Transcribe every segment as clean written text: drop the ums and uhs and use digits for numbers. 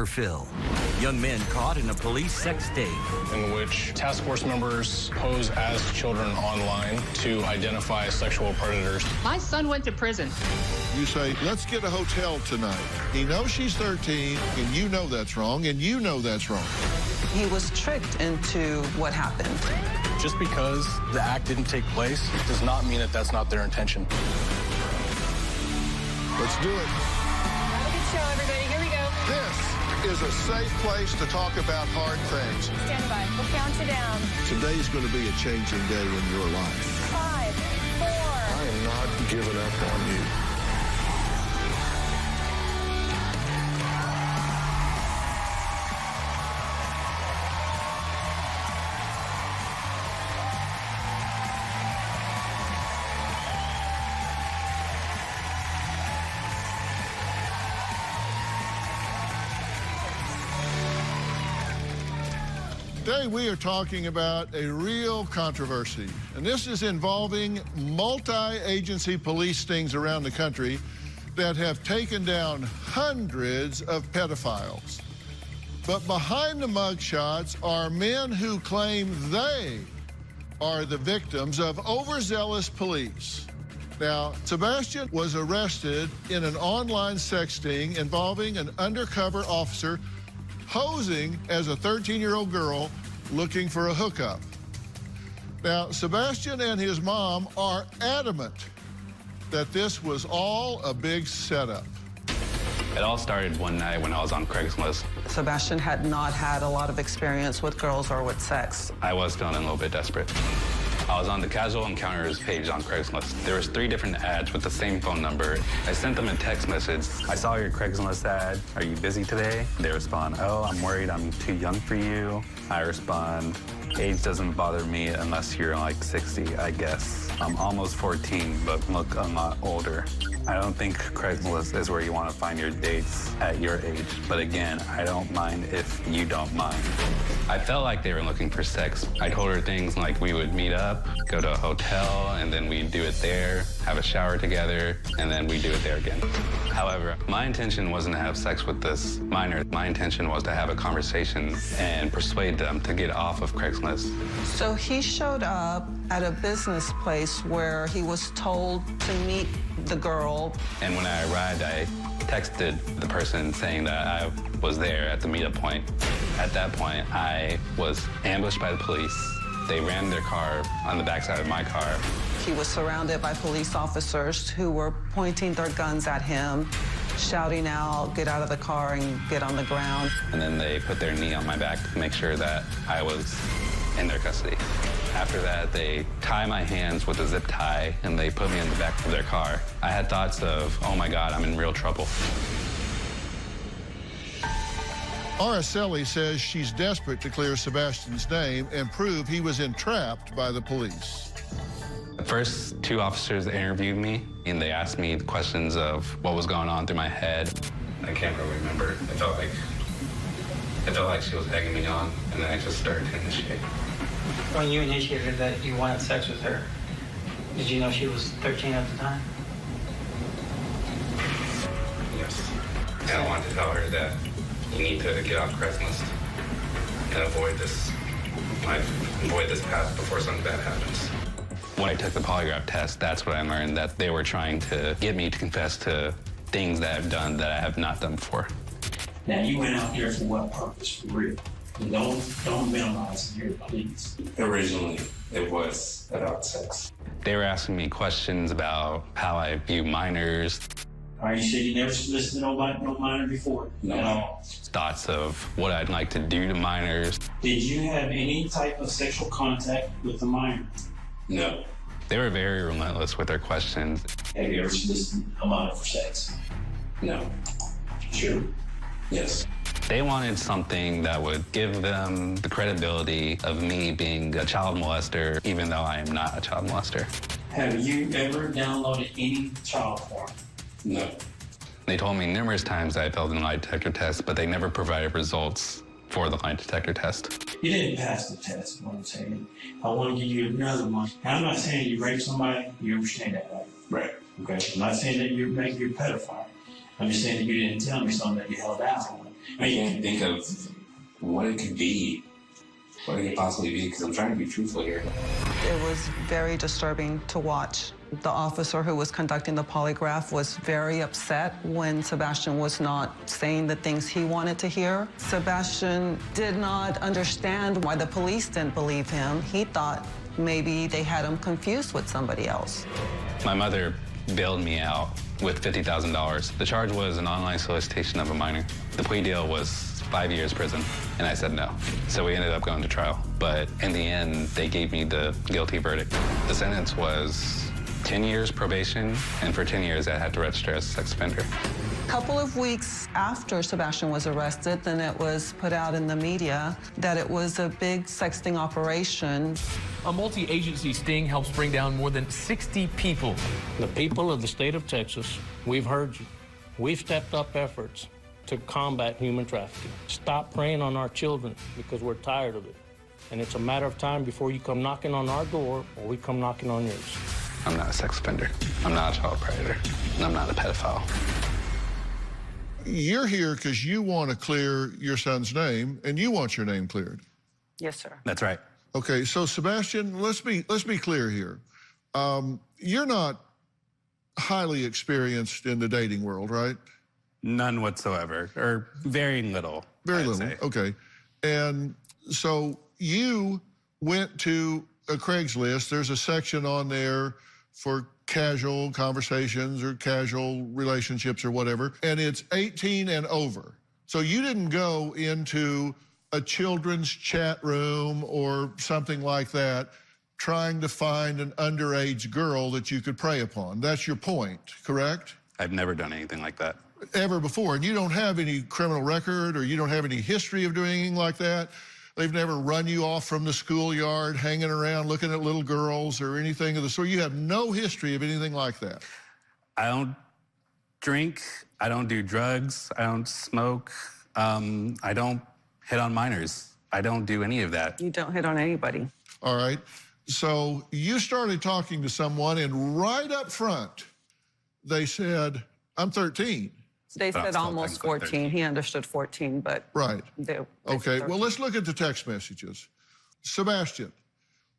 Dr. Phil. Young men caught in a police sex sting, in which task force members pose as children online to identify sexual predators. My son went to prison. You say, let's get a hotel tonight. He knows she's 13, and you know that's wrong, and you know that's wrong. He was tricked into what happened. Just because the act didn't take place does not mean that that's not their intention. Let's do it. Have a good show, everybody. Here we go. This is a safe place to talk about hard things. Stand by. We'll count you down. Today's going to be a changing day in your life. 5, 4. I am not giving up on you. Today we are talking about a real controversy, and this is involving multi-agency police stings around the country that have taken down hundreds of pedophiles. But behind the mugshots are men who claim they are the victims of overzealous police. Now, Sebastian was arrested in an online sex sting involving an undercover officer posing as a 13-year-old girl looking for a hookup. Now, Sebastian and his mom are adamant that this was all a big setup. It all started one night when I was on Craigslist. Sebastian had not had a lot of experience with girls or with sex. I was feeling a little bit desperate. I was on the casual encounters page on Craigslist. There was 3 different ads with the same phone number. I sent them a text message. I saw your Craigslist ad. Are you busy today? They respond, oh, I'm worried I'm too young for you. I respond, age doesn't bother me unless you're like 60, I guess. I'm almost 14, but look a lot older. I don't think Craigslist is where you want to find your dates at your age. But again, I don't mind if you don't mind. I felt like they were looking for sex. I told her things like we would meet up, go to a hotel, and then we'd do it there, have a shower together, and then we'd do it there again. However, my intention wasn't to have sex with this minor. My intention was to have a conversation and persuade them to get off of Craigslist. So he showed up at a business place where he was told to meet the girl. And when I arrived, I texted the person saying that I was there at the meetup point. At that point, I was ambushed by the police. They ran their car on the backside of my car. He was surrounded by police officers who were pointing their guns at him, shouting out, get out of the car and get on the ground. And then they put their knee on my back to make sure that I was in their custody. After that, they tie my hands with a zip tie and they put me in the back of their car. I had thoughts of, oh my God, I'm in real trouble. Araceli says she's desperate to clear Sebastian's name and prove he was entrapped by the police. The first 2 officers interviewed me, and they asked me questions of what was going on through my head. I can't really remember. I felt like she was egging me on, and then I just started to initiate. When you initiated that you wanted sex with her, did you know she was 13 at the time? Yes. And I wanted to tell her that you need to get off Craigslist and avoid this path before something bad happens. When I took the polygraph test, that's when I learned that they were trying to get me to confess to things that I've done that I have not done before. Now, you went out here for what purpose, for real? Don't minimize it here, please. Originally, it was about sex. They were asking me questions about how I view minors. Are you sure you never listened to no minor before? No. Thoughts of what I'd like to do to minors. Did you have any type of sexual contact with the minor? No. They were very relentless with their questions. Have you ever solicited a minor for sex? No. Sure. Yes. They wanted something that would give them the credibility of me being a child molester, even though I am not a child molester. Have you ever downloaded any child porn? No. They told me numerous times that I failed the lie detector test, but they never provided results for the lie detector test. You didn't pass the test, is what I'm saying. I want to give you another one. Now, I'm not saying you raped somebody. You understand that, right? Right. Okay. I'm not saying that you're a pedophile. I'm just saying that you didn't tell me something that you held out on. I can't think of what it could be. What it could possibly be, because I'm trying to be truthful here. It was very disturbing to watch. The officer who was conducting the polygraph was very upset when Sebastian was not saying the things he wanted to hear. Sebastian did not understand why the police didn't believe him. He thought maybe they had him confused with somebody else. My mother bailed me out with $50,000. The charge was an online solicitation of a minor. The plea deal was 5 years prison, and I said no. So we ended up going to trial. But in the end, they gave me the guilty verdict. The sentence was 10 years probation, and for 10 years I had to register as a sex offender. A couple of weeks after Sebastian was arrested, then it was put out in the media that it was a big sexting operation. A multi-agency sting helps bring down more than 60 people. The people of the state of Texas, we've heard you. We've stepped up efforts to combat human trafficking. Stop preying on our children because we're tired of it. And it's a matter of time before you come knocking on our door or we come knocking on yours. I'm not a sex offender. I'm not a child predator. And I'm not a pedophile. You're here because you want to clear your son's name, and you want your name cleared. Yes, sir. That's right. Okay, so Sebastian, let's be clear here. You're not highly experienced in the dating world, right? None whatsoever, or very little. Very I'd little. say. Okay, and so you went to a Craigslist. There's a section on there for casual conversations or casual relationships or whatever, and it's 18 and over. So you didn't go into a children's chat room or something like that trying to find an underage girl that you could prey upon. That's your point, correct? I've never done anything like that. Ever before, and you don't have any criminal record or you don't have any history of doing anything like that? They've never run you off from the schoolyard hanging around looking at little girls or anything of the sort? You have no history of anything like that? I don't drink. I don't do drugs. I don't smoke. I don't hit on minors. I don't do any of that. You don't hit on anybody. All right. So you started talking to someone, and right up front, they said, I'm 13. They said still almost technically 14. 13. He understood 14, but Right. they Okay, said well, 13. let's look at the text messages. Sebastian,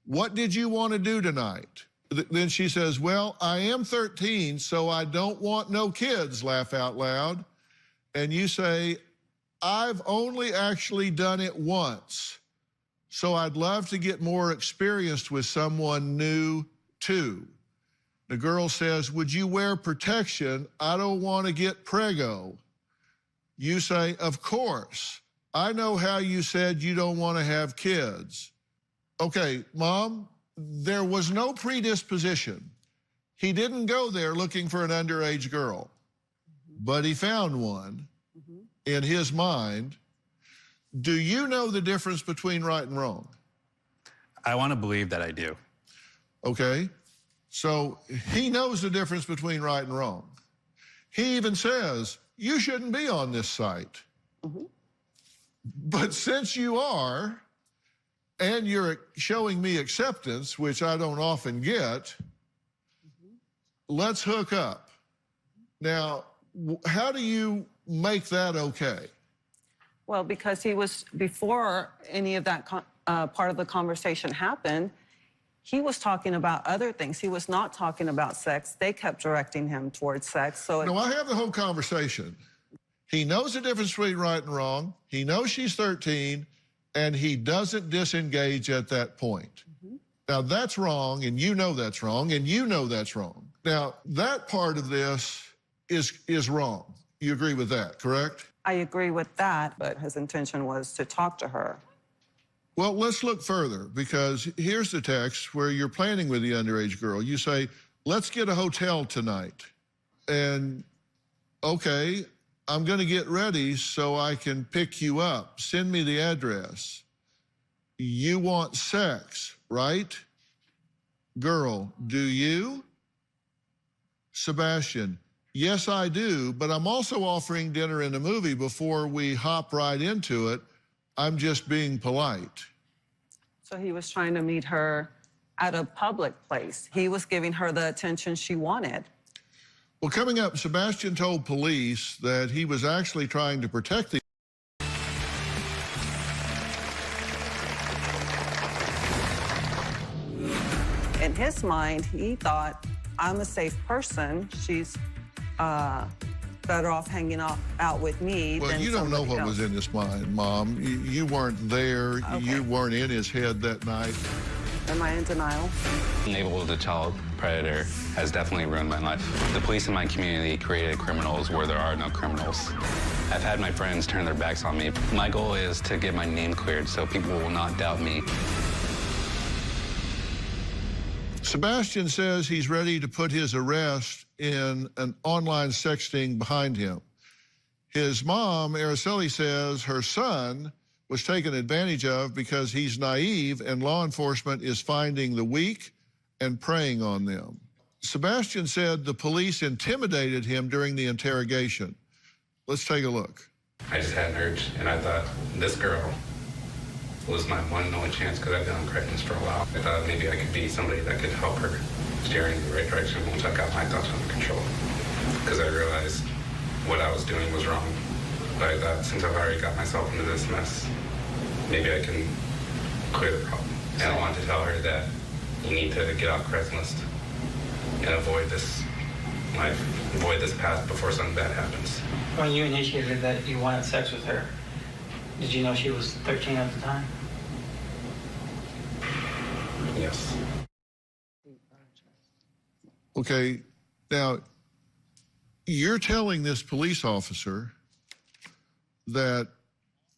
what did you want to do tonight? Then she says, well, I am 13, so I don't want no kids, laugh out loud. And you say, I've only actually done it once, so I'd love to get more experienced with someone new, too. The girl says, would you wear protection? I don't want to get prego. You say, of course. I know how you said you don't want to have kids. Okay, Mom, there was no predisposition. He didn't go there looking for an underage girl, but he found one in his mind. Do you know the difference between right and wrong? I want to believe that I do. Okay, so he knows the difference between right and wrong. He even says, you shouldn't be on this site. But since you are, and you're showing me acceptance, which I don't often get, let's hook up. Now, how do you make that okay? Well, because he was, before any of that part of the conversation happened, he was talking about other things. He was not talking about sex. They kept directing him towards sex. So No, I have the whole conversation. He knows the difference between right and wrong. He knows she's 13, and he doesn't disengage at that point. Now, that's wrong, and you know that's wrong, and you know that's wrong. Now, that part of this is wrong. You agree with that, correct? I agree with that, but his intention was to talk to her. Well, let's look further, because here's the text where you're planning with the underage girl. You say, let's get a hotel tonight. And, okay, I'm going to get ready so I can pick you up. Send me the address. You want sex, right? Girl, do you? Sebastian, yes, I do, but I'm also offering dinner and a movie before we hop right into it. I'm just being polite. So he was trying to meet her at a public place. He was giving her the attention she wanted. Well, coming up, Sebastian told police that he was actually trying to protect the In his mind, he thought, I'm a safe person. She's better off hanging out with me Well, than you don't know somebody what was else. in his mind, Mom. You weren't there. Okay. You weren't in his head that night. Am I in denial? Labeled a child predator has definitely ruined my life. The police in my community created criminals where there are no criminals. I've had my friends turn their backs on me. My goal is to get my name cleared so people will not doubt me. Sebastian says he's ready to put his arrest in an online sexting behind him. His mom, Araceli, says her son was taken advantage of because he's naive and law enforcement is finding the weak and preying on them. Sebastian said the police intimidated him during the interrogation. Let's take a look. I just had an urge, and I thought this girl was my one and only chance because I've been on Craigslist for a while. I thought maybe I could be somebody that could help her steer in the right direction once I got my thoughts under control. Because I realized what I was doing was wrong. But I thought since I've already got myself into this mess, maybe I can clear the problem. And I wanted to tell her that you need to get off Craigslist and avoid this life, avoid this path before something bad happens. When you initiated that you wanted sex with her, did you know she was 13 at the time? Yes. Okay, now, you're telling this police officer that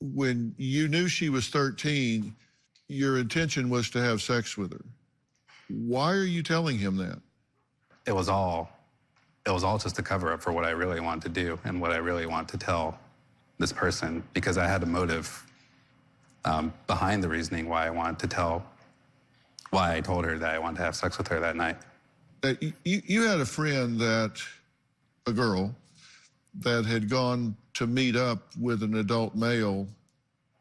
when you knew she was 13, your intention was to have sex with her. Why are you telling him that? It was all just a cover up for what I really wanted to do and what I really want to tell this person, because I had a motive behind the reasoning why I told her that I wanted to have sex with her that night. You had a friend a girl that had gone to meet up with an adult male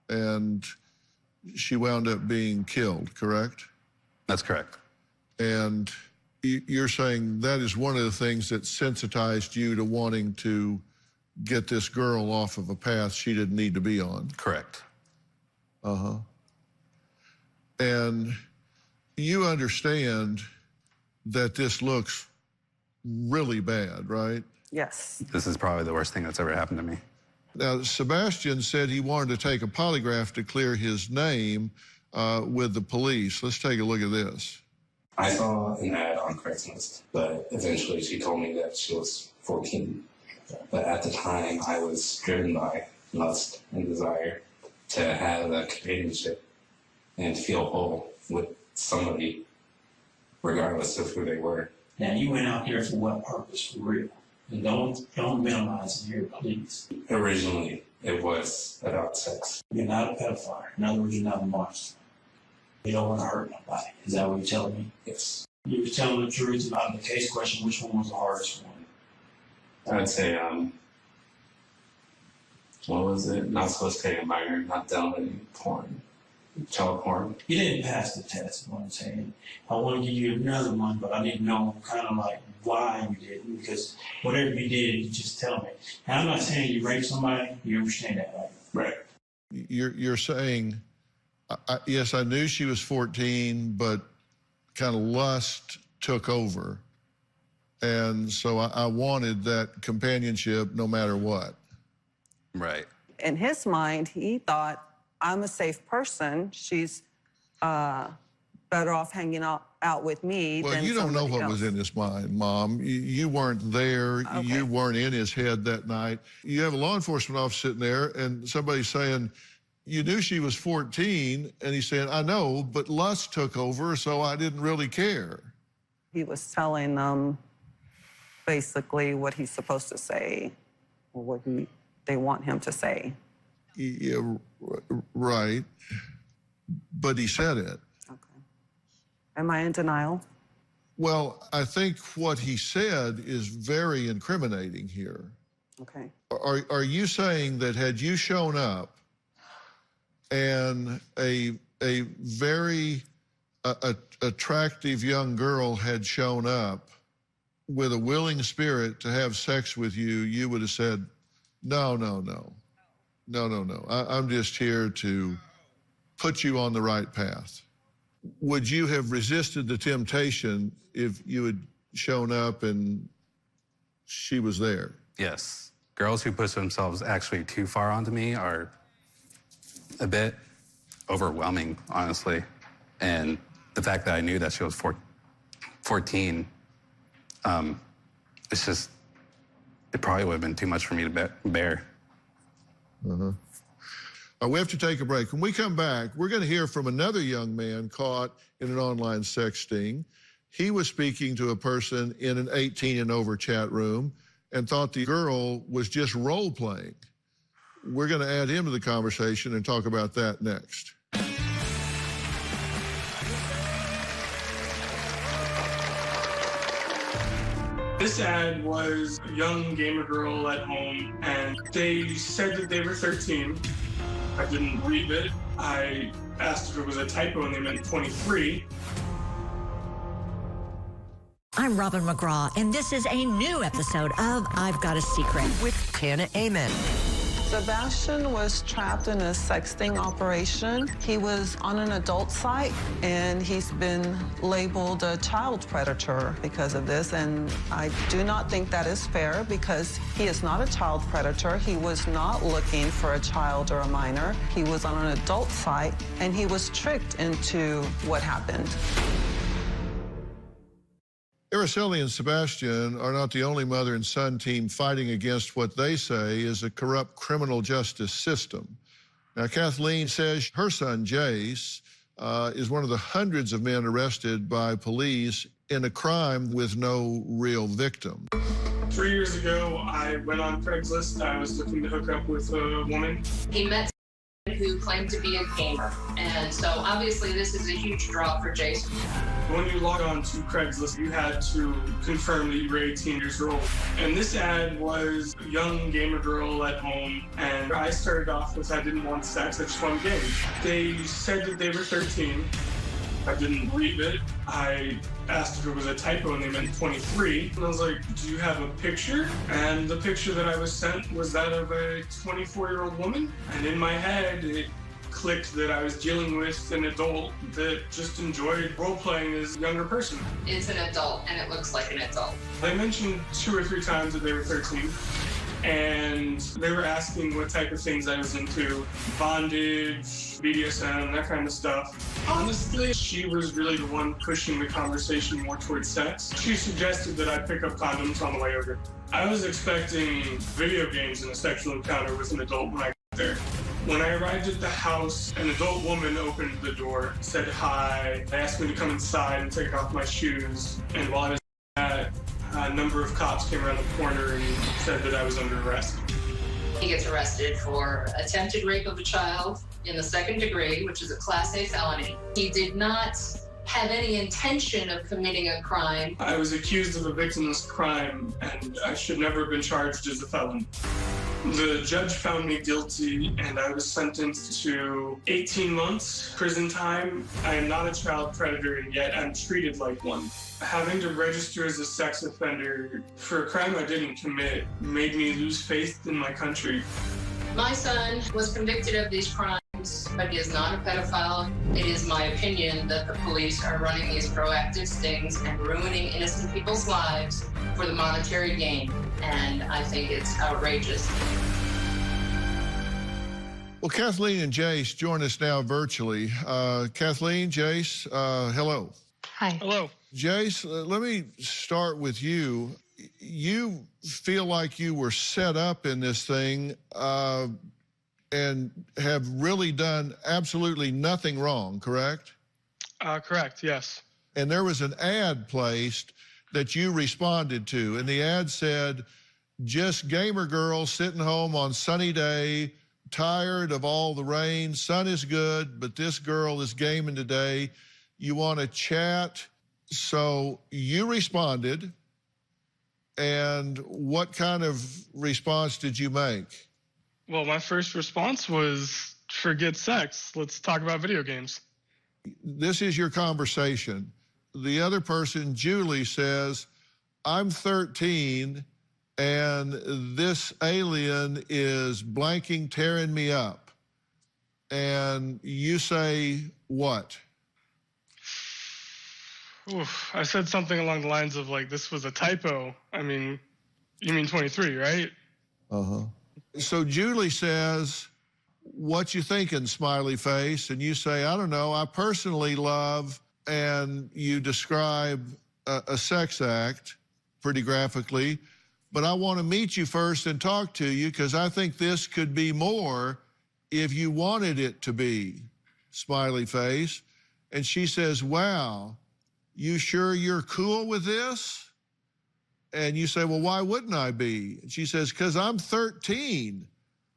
and she wound up being killed, correct? That's correct. And you're saying that is one of the things that sensitized you to wanting to get this girl off of a path she didn't need to be on. Correct. Uh-huh. And you understand that this looks really bad, right? Yes. This is probably the worst thing that's ever happened to me. Now, Sebastian said he wanted to take a polygraph to clear his name with the police. Let's take a look at this. I saw an ad on Craigslist, but eventually she told me that she was 14. But at the time, I was driven by lust and desire to have a companionship and feel whole with somebody, regardless of who they were. Now, you went out here for what purpose, for real? And don't minimize it here, please. Originally, it was about sex. You're not a pedophile. In other words, you're not a monster. You don't want to hurt nobody. Is that what you're telling me? Yes. You were telling the truth about the case question. Which one was the hardest one? I'd say, what was it? Not soliciting a minor, not downloading porn, child porn. You didn't pass the test, is what I'm saying. I want to give you another one, but I need to know kind of like why you didn't, because whatever you did, you just tell me. Now, I'm not saying you raped somebody. You understand that, right? Right. You're saying, yes, I knew she was 14, but kind of lust took over. And so I wanted that companionship no matter what. Right. In his mind, he thought, I'm a safe person. She's better off hanging out with me Well, than you don't know somebody what else. was in his mind, Mom. You weren't there. Okay. You weren't in his head that night. You have a law enforcement officer sitting there and somebody's saying, you knew she was 14, and he's saying, I know, but lust took over, so I didn't really care. He was telling them basically what he's supposed to say or what they want him to say. Yeah, right. But he said it. Okay. Am I in denial? Well, I think what he said is very incriminating here. Okay. Are you saying that had you shown up and a very attractive young girl had shown up with a willing spirit to have sex with you, you would have said, no, no, no. No, no, no. I'm just here to put you on the right path. would you have resisted the temptation if you had shown up and she was there? Yes. Girls who push themselves actually too far onto me are a bit overwhelming, honestly. And the fact that I knew that she was 14, it's just, it probably would have been too much for me to bear. We have to take a break. When we come back, we're going to hear from another young man caught in an online sex sting. He was speaking to a person in an 18 and over chat room and thought the girl was just role playing. We're going to add him to the conversation and talk about that next. This ad was a young gamer girl at home, and they said that they were 13. I didn't believe it. I asked if it was a typo and they meant 23. I'm Robin McGraw, and this is a new episode of I've Got a Secret with Tana Amen. Sebastian was trapped in a sexting operation. He was on an adult site, and he's been labeled a child predator because of this, and I do not think that is fair because he is not a child predator. He was not looking for a child or a minor. He was on an adult site, and he was tricked into what happened. Araceli and Sebastian are not the only mother and son team fighting against what they say is a corrupt criminal justice system. Now, Kathleen says her son, Jace, is one of the hundreds of men arrested by police in a crime with no real victim. 3 years ago, I went on Craigslist. I was looking to hook up with a woman. He met someone who claimed to be a gamer, and so obviously this is a huge draw for Jason. When you log on to Craigslist, you had to confirm that you were 18 years old. And this ad was a young gamer girl at home, and I started off with I didn't want sex, I just wanted games. They said that they were 13. I didn't believe it. I asked if it was a typo and they meant 23. And I was like, do you have a picture? And the picture that I was sent was that of a 24-year-old woman. And in my head, it clicked that I was dealing with an adult that just enjoyed role-playing as a younger person. It's an adult, and it looks like an adult. They mentioned 2 or 3 times that they were 13, and they were asking what type of things I was into, bondage, BDSM, that kind of stuff. Honestly, she was really the one pushing the conversation more towards sex. She suggested that I pick up condoms on the way over. I was expecting video games and a sexual encounter with an adult when I got there. When I arrived at the house, an adult woman opened the door, said hi, asked me to come inside and take off my shoes. And while I was at, a number of cops came around the corner and said that I was under arrest. He gets arrested for attempted rape of a child in the 2nd degree, which is a Class A felony. He did not have any intention of committing a crime. I was accused of a victimless crime, and I should never have been charged as a felon. The judge found me guilty, and I was sentenced to 18 months prison time. I am not a child predator, and yet I'm treated like one. Having to register as a sex offender for a crime I didn't commit made me lose faith in my country. My son was convicted of these crimes, but he is not a pedophile. It is my opinion that the police are running these proactive stings and ruining innocent people's lives for the monetary gain, and I think it's outrageous. Well, Kathleen and Jace join us now virtually. Kathleen, Jace, hello. Hi. Hello. Jace, let me start with you. You feel like you were set up in this thing and have really done absolutely nothing wrong, correct? Correct, yes. And there was an ad placed that you responded to, and the ad said, just gamer girl sitting home on sunny day, tired of all the rain, sun is good, but this girl is gaming today. You want to chat? So you responded, and what kind of response did you make? Well, my first response was, forget sex. Let's talk about video games. This is your conversation. The other person, Julie, says, I'm 13, and this alien is blanking, tearing me up. And you say what? Oof, I said something along the lines of like, this was a typo. I mean, you mean 23, right? So Julie says, what you thinking, smiley face? And you say, I don't know, I personally love, and you describe a sex act pretty graphically, but I want to meet you first and talk to you because I think this could be more if you wanted it to be, smiley face. And she says, wow, you sure you're cool with this? And you say, well, why wouldn't I be? And she says, because I'm 13,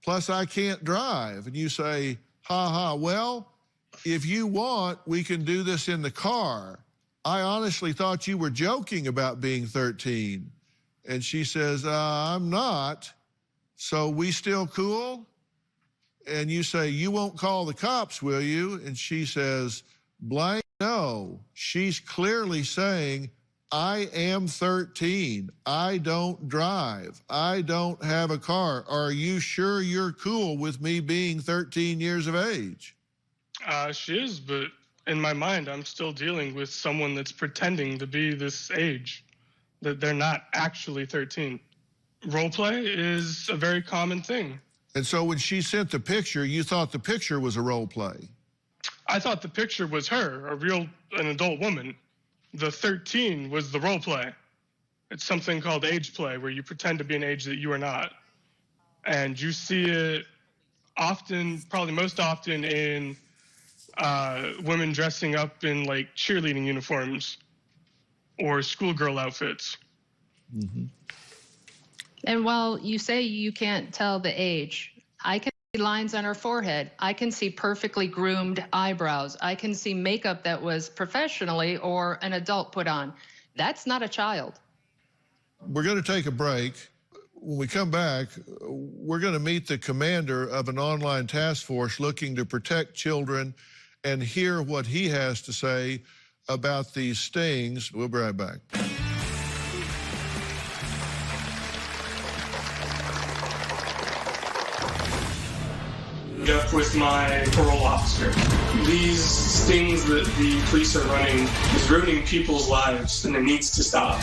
plus I can't drive. And you say, ha ha, well, if you want, we can do this in the car. I honestly thought you were joking about being 13. And she says, I'm not. So we still cool? And you say, you won't call the cops, will you? And she says, blank no. She's clearly saying, I am 13. I don't drive. I don't have a car. Are you sure you're cool with me being 13 years of age? She is, but in my mind, I'm still dealing with someone that's pretending to be this age, that they're not actually 13. Role play is a very common thing. And so when she sent the picture, you thought the picture was a role play? I thought the picture was her, an adult woman. The 13 was the role play. It's something called age play, where you pretend to be an age that you are not. And you see it often, probably most often, in women dressing up in like cheerleading uniforms or schoolgirl outfits. And while you say you can't tell the age, I can see lines on her forehead. I can see perfectly groomed eyebrows. I can see makeup that was professionally or an adult put on. That's not a child. We're going to take a break. When we come back, we're going to meet the commander of an online task force looking to protect children and hear what he has to say about these stings. We'll be right back. Jeff with my parole officer. These stings that the police are running is ruining people's lives, and it needs to stop.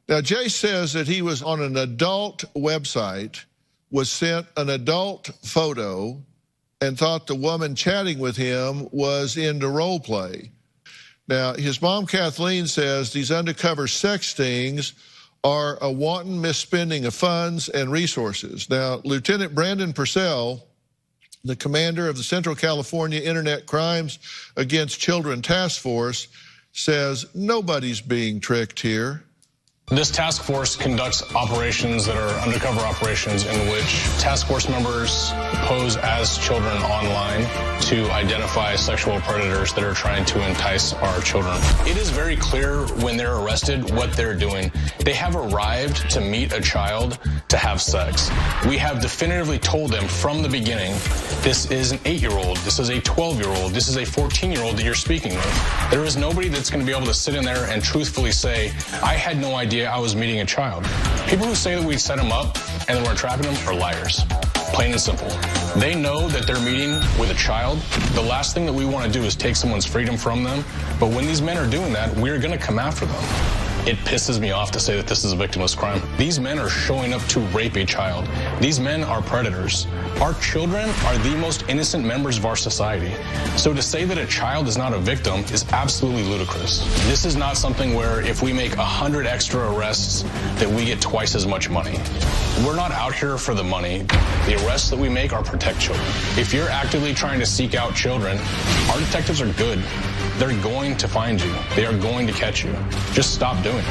Now, Jay says that he was on an adult website, was sent an adult photo, and thought the woman chatting with him was into role play. Now, his mom, Kathleen, says these undercover sex stings are a wanton misspending of funds and resources. Now, Lieutenant Brandon Purcell, the commander of the Central California Internet Crimes Against Children Task Force, says nobody's being tricked here. This task force conducts operations that are undercover operations in which task force members pose as children online to identify sexual predators that are trying to entice our children. It is very clear when they're arrested what they're doing. They have arrived to meet a child to have sex. We have definitively told them from the beginning, this is an 8-year-old, this is a 12-year-old, this is a 14-year-old that you're speaking with. There is nobody that's going to be able to sit in there and truthfully say, I had no idea I was meeting a child. People who say that we set them up and that we're trapping them are liars. Plain and simple. They know that they're meeting with a child. The last thing that we want to do is take someone's freedom from them. But when these men are doing that, we're going to come after them. It pisses me off to say that this is a victimless crime. These men are showing up to rape a child. These men are predators. Our children are the most innocent members of our society. So to say that a child is not a victim is absolutely ludicrous. This is not something where if we make 100 extra arrests that we get twice as much money. We're not out here for the money. The arrests that we make are protect children. If you're actively trying to seek out children, our detectives are good. They're going to find you. They are going to catch you. Just stop doing it.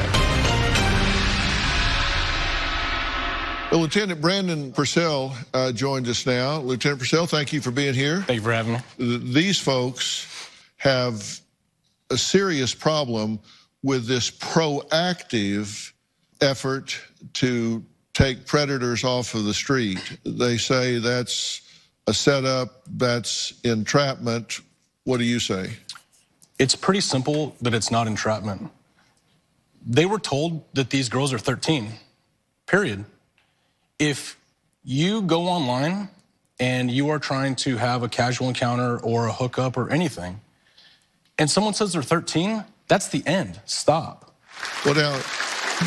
Well, Lieutenant Brandon Purcell joins us now. Lieutenant Purcell, thank you for being here. Thank you for having me. These folks have a serious problem with this proactive effort to take predators off of the street. They say that's a setup, that's entrapment. What do you say? It's pretty simple that it's not entrapment. They were told that these girls are 13, period. If you go online and you are trying to have a casual encounter or a hookup or anything, and someone says they're 13, that's the end. Stop. Well, now,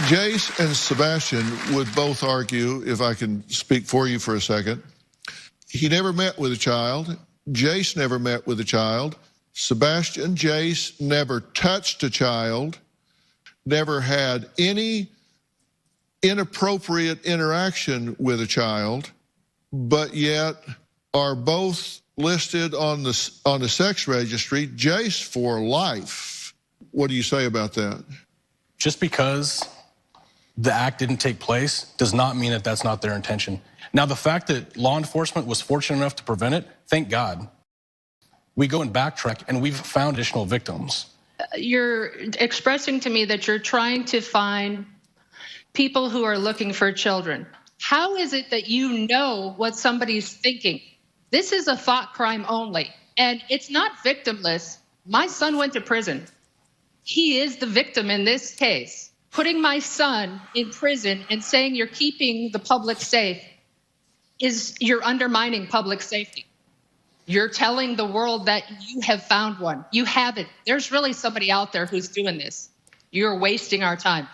Jace and Sebastian would both argue, if I can speak for you for a second, he never met with a child. Jace never met with a child. Sebastian, Jace never touched a child, never had any inappropriate interaction with a child, but yet are both listed on the sex registry, Jace for life. What do you say about that? Just because the act didn't take place does not mean that that's not their intention. Now, the fact that law enforcement was fortunate enough to prevent it, thank God. We go and backtrack, and we've found additional victims. You're expressing to me that you're trying to find people who are looking for children. How is it that you know what somebody's thinking? This is a thought crime only, and it's not victimless. My son went to prison. He is the victim in this case. Putting my son in prison and saying you're keeping the public safe you're undermining public safety. You're telling the world that you have found one. You haven't. There's really somebody out there who's doing this. You're wasting our time.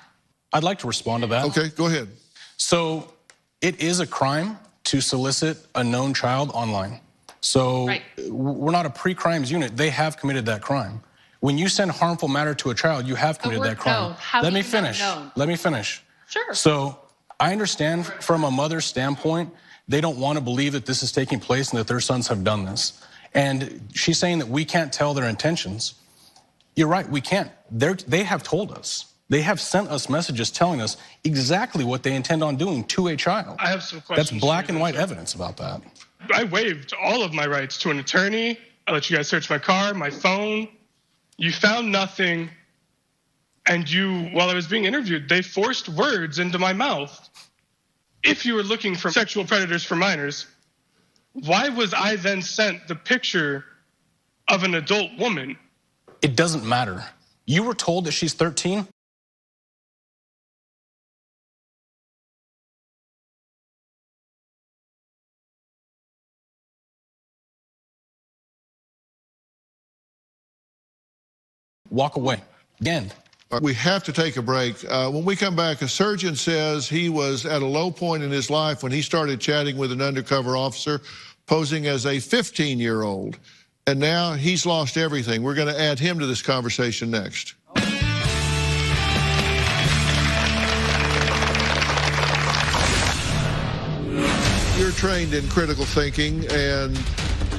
I'd like to respond to that. Okay, go ahead. So it is a crime to solicit a known child online. So we're not a pre-crimes unit. They have committed that crime. When you send harmful matter to a child, you have committed that crime. Let me finish. Let me finish. Sure. So I understand from a mother's standpoint, they don't want to believe that this is taking place and that their sons have done this. And she's saying that we can't tell their intentions. You're right, we can't. They have told us. They have sent us messages telling us exactly what they intend on doing to a child. I have some questions. That's black and white evidence about that. I waived all of my rights to an attorney. I let you guys search my car, my phone. You found nothing. And while I was being interviewed, they forced words into my mouth. If you were looking for sexual predators for minors, why was I then sent the picture of an adult woman? It doesn't matter. You were told that she's 13. Walk away. Again. We have to take a break. When we come back, a surgeon says he was at a low point in his life when he started chatting with an undercover officer posing as a 15-year-old. And now he's lost everything. We're going to add him to this conversation next. You're trained in critical thinking and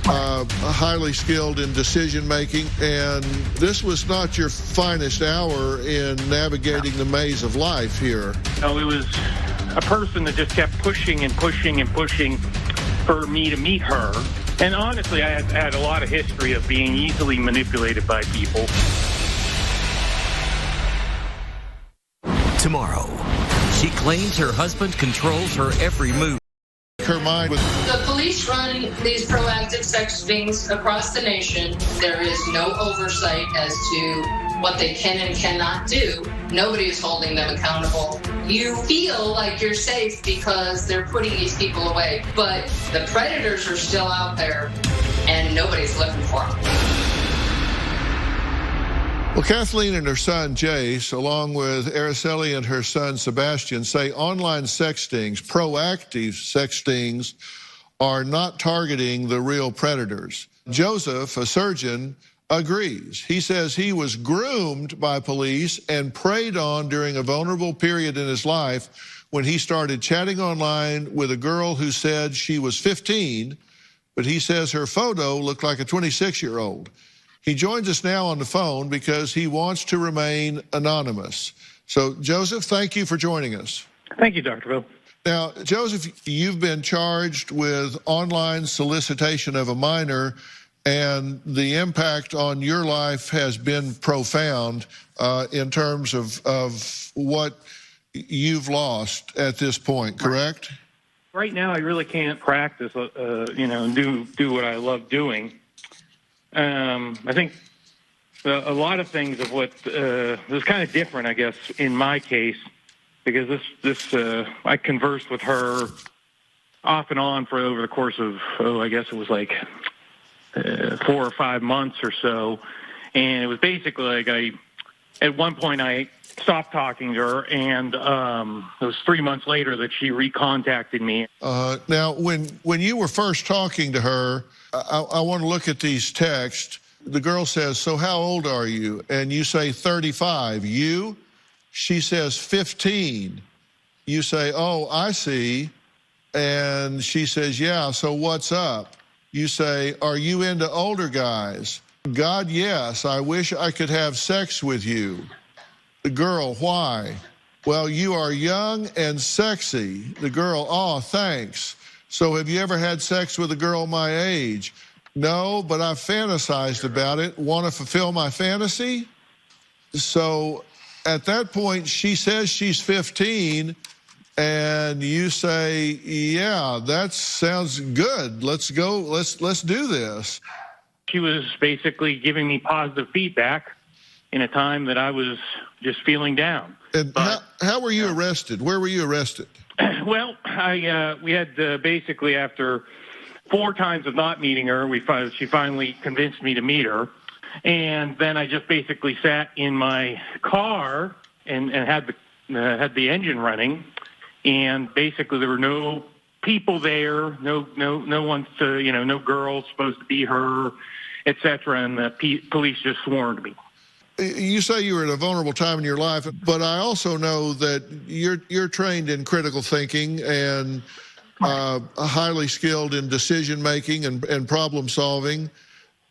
highly skilled in decision making, and this was not your finest hour in navigating the maze of life here. No, it was a person that just kept pushing and pushing and pushing for me to meet her. And honestly, I had a lot of history of being easily manipulated by people. Tomorrow, she claims her husband controls her every move. Her mind with The police run these proactive sex stings across the nation. There is no oversight as to what they can and cannot do. Nobody is holding them accountable. You feel like you're safe because they're putting these people away, but the predators are still out there and nobody's looking for them. Well, Kathleen and her son, Jace, along with Araceli and her son, Sebastian, say online sex stings, proactive sex stings, are not targeting the real predators. Joseph, a surgeon, agrees. He says he was groomed by police and preyed on during a vulnerable period in his life when he started chatting online with a girl who said she was 15, but he says her photo looked like a 26-year-old. He joins us now on the phone because he wants to remain anonymous. So, Joseph, thank you for joining us. Thank you, Dr. Bill. Now, Joseph, you've been charged with online solicitation of a minor, and the impact on your life has been profound in terms of what you've lost at this point, correct? Right now, I really can't practice, do what I love doing. I think a lot of things of what was kind of different, I guess, in my case, because I conversed with her off and on for over the course of, I guess it was like 4 or 5 months or so. And it was basically like at one point I stopped talking to her, and it was 3 months later that she recontacted me. Now, when you were first talking to her, I want to look at these texts. The girl says, "So how old are you?" And you say 35. You? She says 15. You say, "Oh, I see." And she says, "Yeah, so what's up?" You say, "Are you into older guys?" "God, yes. I wish I could have sex with you." The girl, "Why?" "Well, you are young and sexy." The girl, "Oh, thanks. So have you ever had sex with a girl my age?" "No, but I've fantasized about it. Want to fulfill my fantasy?" So at that point, she says she's 15, and you say, "Yeah, that sounds good. Let's go. Let's do this." She was basically giving me positive feedback in a time that I was just feeling down. And how were you arrested? Where were you arrested? Well, we had basically after 4 times of not meeting her, she finally convinced me to meet her. And then I just basically sat in my car and had the engine running. And basically there were no people there, no one to, no girls supposed to be her, etc. And the police just swarmed me. You say you were at a vulnerable time in your life, but I also know that you're trained in critical thinking and highly skilled in decision making and problem solving.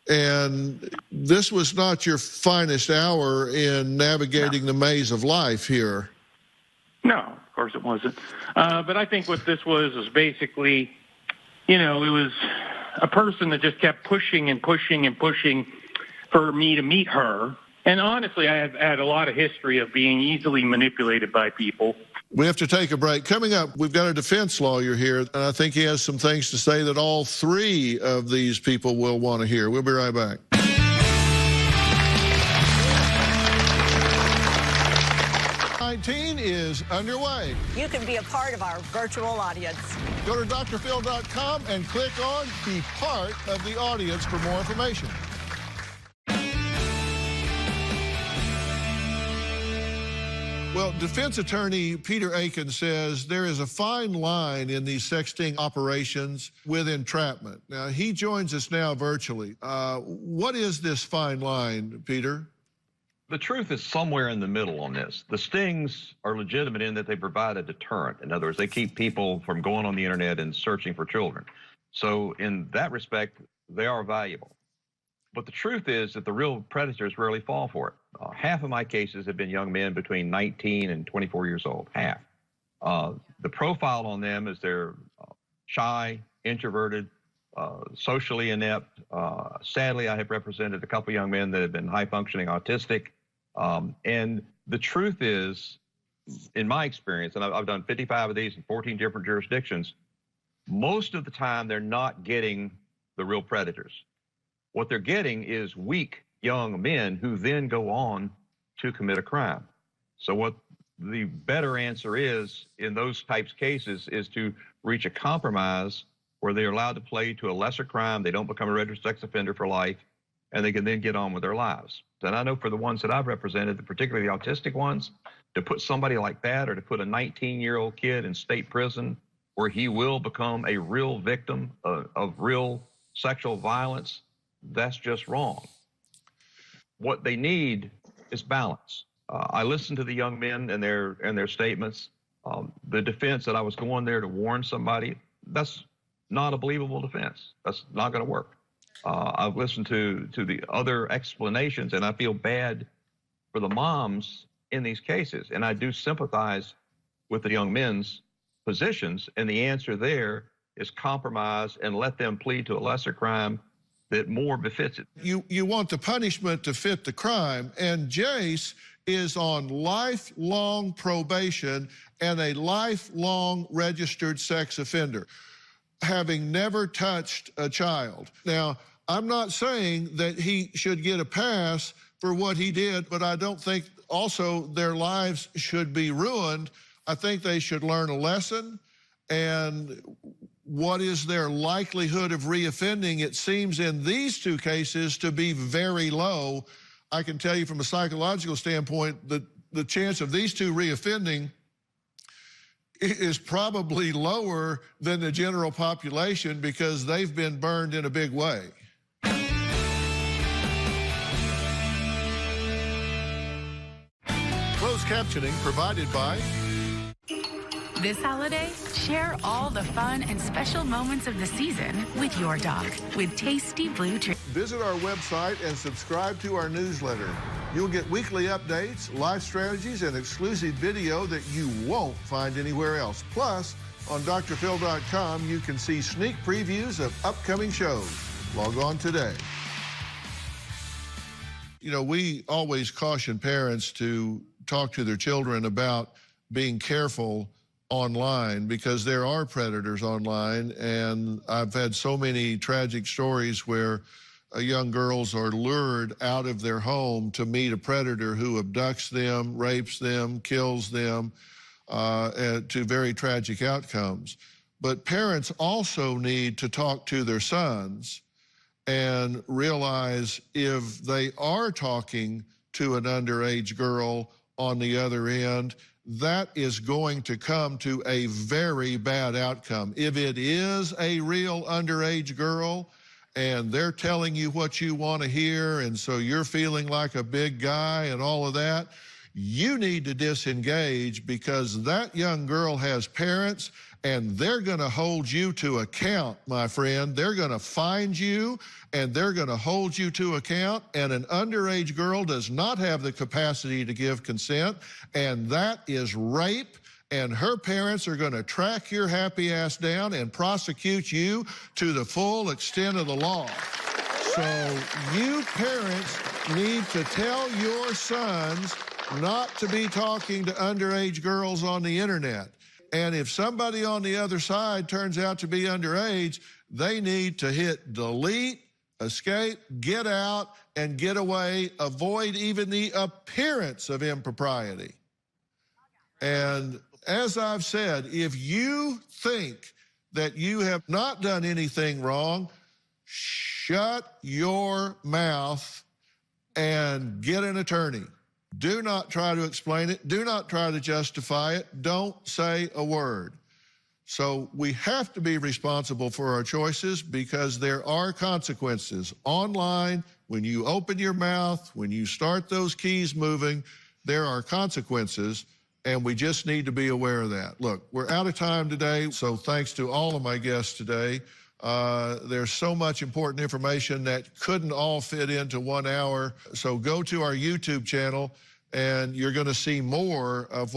And this was not your finest hour in navigating the maze of life here. No, of course it wasn't. But I think what this was basically, it was a person that just kept pushing and pushing and pushing for me to meet her. And honestly, I had a lot of history of being easily manipulated by people. We have to take a break. Coming up, we've got a defense lawyer here, and I think he has some things to say that all 3 of these people will want to hear. We'll be right back. COVID-19 is underway. You can be a part of our virtual audience. Go to drphil.com and click on Be Part of the Audience for more information. Well, defense attorney Peter Aiken says there is a fine line in these sexting operations with entrapment. Now, he joins us now virtually. What is this fine line, Peter? The truth is somewhere in the middle on this. The stings are legitimate in that they provide a deterrent. In other words, they keep people from going on the internet and searching for children. So in that respect, they are valuable. But the truth is that the real predators rarely fall for it. Half of my cases have been young men between 19 and 24 years old, half. The profile on them is they're shy, introverted, socially inept. Sadly, I have represented a couple young men that have been high-functioning autistic. And the truth is, in my experience, and I've done 55 of these in 14 different jurisdictions, most of the time they're not getting the real predators. What they're getting is weak young men who then go on to commit a crime. So what the better answer is in those types of cases is to reach a compromise where they're allowed to play to a lesser crime, they don't become a registered sex offender for life, and they can then get on with their lives. And I know for the ones that I've represented, particularly the autistic ones, to put somebody like that or to put a 19-year-old kid in state prison where he will become a real victim of real sexual violence, that's just wrong. What they need is balance. I listened to the young men and their statements. The defense that I was going there to warn somebody, that's not a believable defense. That's not going to work. I've listened to the other explanations, and I feel bad for the moms in these cases. And I do sympathize with the young men's positions, and the answer there is compromise and let them plead to a lesser crime that more befits it. You want the punishment to fit the crime, and Jace is on lifelong probation and a lifelong registered sex offender, having never touched a child. Now, I'm not saying that he should get a pass for what he did, but I don't think also their lives should be ruined. I think they should learn a lesson. And what is their likelihood of reoffending? It seems in these 2 cases to be very low. I can tell you from a psychological standpoint that the chance of these two reoffending is probably lower than the general population because they've been burned in a big way. Closed captioning provided by... This holiday, share all the fun and special moments of the season with your dog with Tasty Blue Treats. Visit our website and subscribe to our newsletter. You'll get weekly updates, live strategies, and exclusive video that you won't find anywhere else. Plus, on drphil.com, you can see sneak previews of upcoming shows. Log on today. You know, we always caution parents to talk to their children about being careful online because there are predators online, and I've had so many tragic stories where young girls are lured out of their home to meet a predator who abducts them, rapes them, kills them, to very tragic outcomes. But parents also need to talk to their sons and realize if they are talking to an underage girl on the other end, that is going to come to a very bad outcome. If it is a real underage girl and they're telling you what you want to hear, and so you're feeling like a big guy and all of that, you need to disengage because that young girl has parents and they're going to hold you to account, my friend. They're going to find you and they're going to hold you to account, and an underage girl does not have the capacity to give consent, and that is rape, and her parents are going to track your happy ass down and prosecute you to the full extent of the law. So you parents need to tell your sons not to be talking to underage girls on the internet. And if somebody on the other side turns out to be underage, they need to hit delete, escape, get out, and get away. Avoid even the appearance of impropriety. And as I've said, if you think that you have not done anything wrong, shut your mouth and get an attorney. Do not try to explain it. Do not try to justify it. Don't say a word. So we have to be responsible for our choices because there are consequences. Online, when you open your mouth, when you start those keys moving, there are consequences, and we just need to be aware of that. Look, we're out of time today, so thanks to all of my guests today. There's so much important information that couldn't all fit into 1 hour. So go to our YouTube channel, and you're going to see more of what